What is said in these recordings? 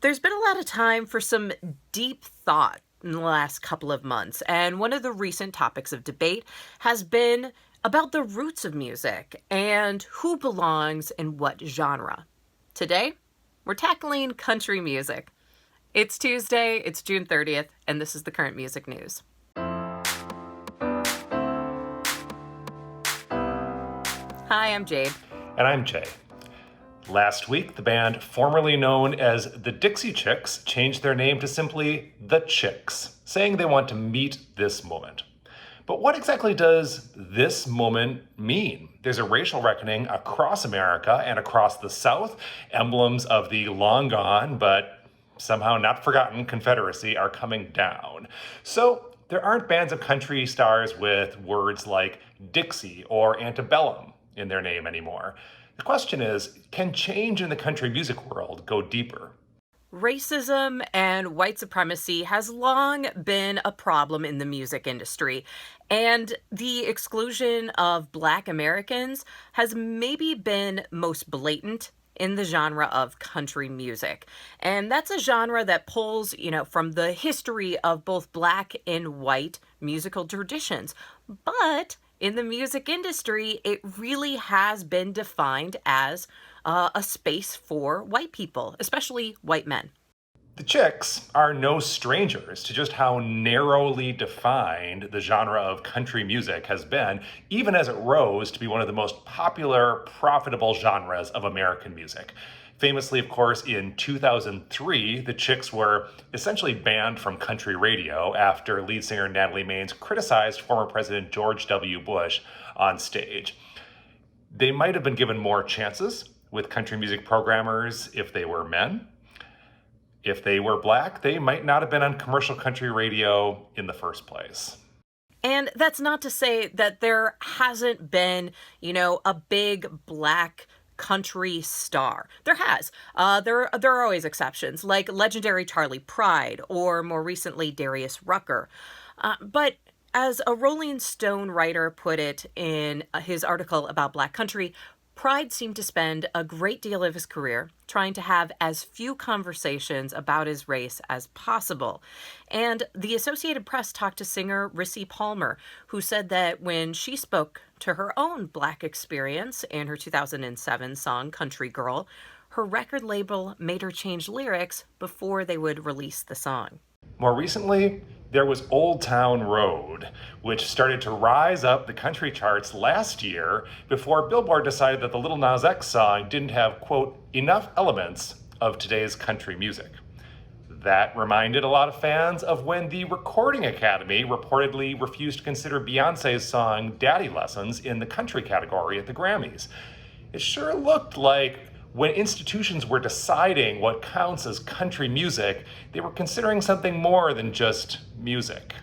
There's been a lot of time for some deep thought in the last couple of months, and one of the recent topics of debate has been about the roots of music and who belongs in what genre. Today, we're tackling country music. It's Tuesday, it's June 30th, and this is the current music news. Hi, I'm Jade. And I'm Jay. Last week, the band formerly known as the Dixie Chicks changed their name to simply The Chicks, saying they want to meet this moment. But what exactly does this moment mean? There's a racial reckoning across America and across the South. Emblems of the long gone, but somehow not forgotten Confederacy are coming down. So there aren't bands of country stars with words like Dixie or Antebellum in their name anymore. The question is, can change in the country music world go deeper? Racism and white supremacy has long been a problem in the music industry, and the exclusion of Black Americans has maybe been most blatant in the genre of country music. And that's a genre that pulls, from the history of both Black and white musical traditions. But in the music industry, it really has been defined as a space for white people, especially white men. The Chicks are no strangers to just how narrowly defined the genre of country music has been, even as it rose to be one of the most popular, profitable genres of American music. Famously, of course, in 2003, the Chicks were essentially banned from country radio after lead singer Natalie Maines criticized former President George W. Bush on stage. They might have been given more chances with country music programmers if they were men. If they were Black, they might not have been on commercial country radio in the first place. And that's not to say that there hasn't been, a big Black country star. There has. There are always exceptions, like legendary Charlie Pride or more recently Darius Rucker. But as a Rolling Stone writer put it in his article about Black country, Pride seemed to spend a great deal of his career trying to have as few conversations about his race as possible. And the Associated Press talked to singer Rissy Palmer, who said that when she spoke to her own Black experience in her 2007 song Country Girl, her record label made her change lyrics before they would release the song. More recently, there was Old Town Road, which started to rise up the country charts last year before Billboard decided that the Lil Nas X song didn't have, quote, enough elements of today's country music. That reminded a lot of fans of when the Recording Academy reportedly refused to consider Beyoncé's song Daddy Lessons in the country category at the Grammys. It sure looked like when institutions were deciding what counts as country music, they were considering something more than just music.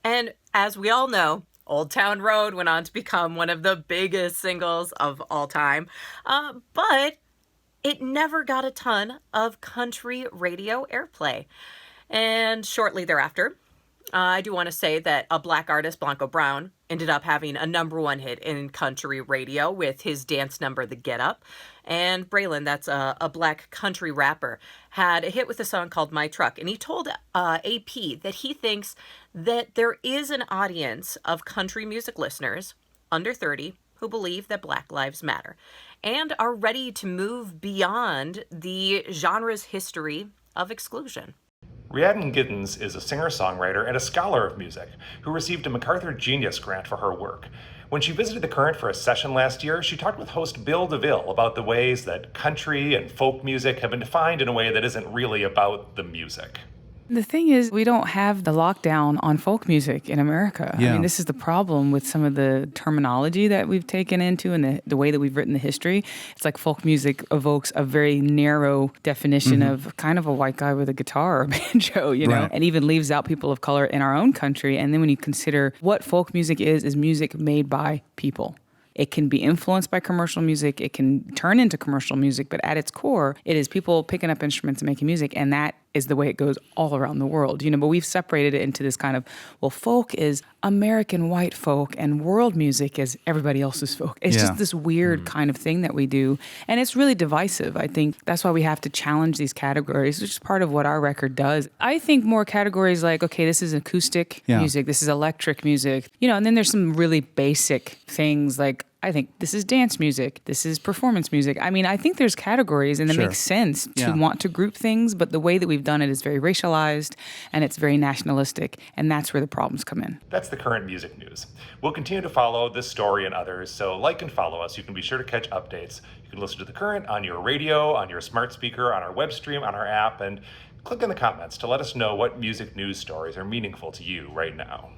And as we all know, Old Town Road went on to become one of the biggest singles of all time. But it never got a ton of country radio airplay. And shortly thereafter, I do want to say that a Black artist, Blanco Brown, ended up having a #1 hit in country radio with his dance number, The Get Up. And Braylon, that's a Black country rapper, had a hit with a song called My Truck. And he told AP that he thinks that there is an audience of country music listeners under 30 who believe that Black lives matter and are ready to move beyond the genre's history of exclusion. Rhiannon Giddens is a singer-songwriter and a scholar of music who received a MacArthur Genius Grant for her work. When she visited The Current for a session last year, she talked with host Bill DeVille about the ways that country and folk music have been defined in a way that isn't really about the music. The thing is, we don't have the lockdown on folk music in America. Yeah. I mean, this is the problem with some of the terminology that we've taken into and the way that we've written the history. It's like folk music evokes a very narrow definition of kind of a white guy with a guitar or banjo, know, and even leaves out people of color in our own country. And then when you consider what folk music is music made by people. It can be influenced by commercial music. It can turn into commercial music. But at its core, it is people picking up instruments and making music. And that is the way it goes all around the world, but we've separated it into this kind of, well, folk is American white folk and world music is everybody else's folk. It's just this weird kind of thing that we do. And it's really divisive. I think that's why we have to challenge these categories, which is part of what our record does. I think more categories like, okay, this is acoustic music, this is electric music, and then there's some really basic things like, I think this is dance music. This is performance music. I mean, I think there's categories and it makes sense to want to group things, but the way that we've done it is very racialized and it's very nationalistic, and that's where the problems come in. That's the current music news. We'll continue to follow this story and others, so like and follow us. You can be sure to catch updates. You can listen to The Current on your radio, on your smart speaker, on our web stream, on our app, and click in the comments to let us know what music news stories are meaningful to you right now.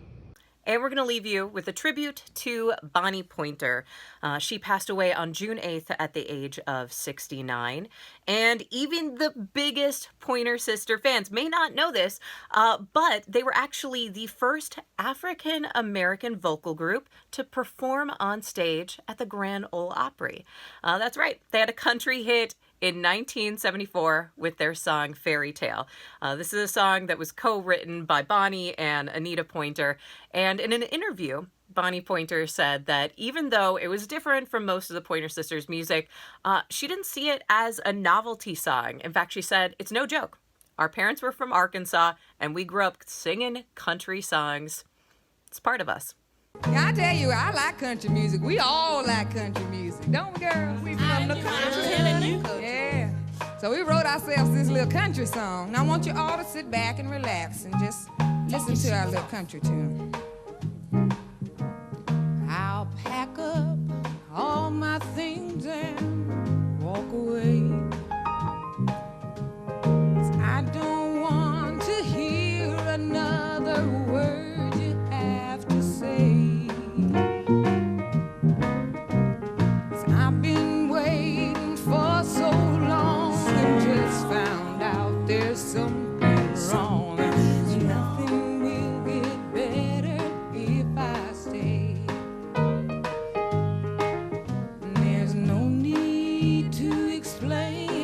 And we're going to leave you with a tribute to Bonnie Pointer. She passed away on June 8th at the age of 69. And even the biggest Pointer Sister fans may not know this, but they were actually the first African-American vocal group to perform on stage at the Grand Ole Opry. That's right. They had a country hit in 1974 with their song Fairy Tale. This is a song that was co-written by Bonnie and Anita Pointer. And in an interview, Bonnie Pointer said that even though it was different from most of the Pointer Sisters' music, she didn't see it as a novelty song. In fact, she said, "It's no joke. Our parents were from Arkansas, and we grew up singing country songs. It's part of us." I tell you, I like country music. We all like country music, don't we, girls? We from the country. Yeah. So we wrote ourselves this little country song. Now I want you all to sit back and relax and just listen to our little country tune. I'll pack up all my things and walk away. 'Cause I don't want to hear another word you have to say. I've been waiting for so long and just found out there's something wrong. Nothing will get better if I stay. There's no need to explain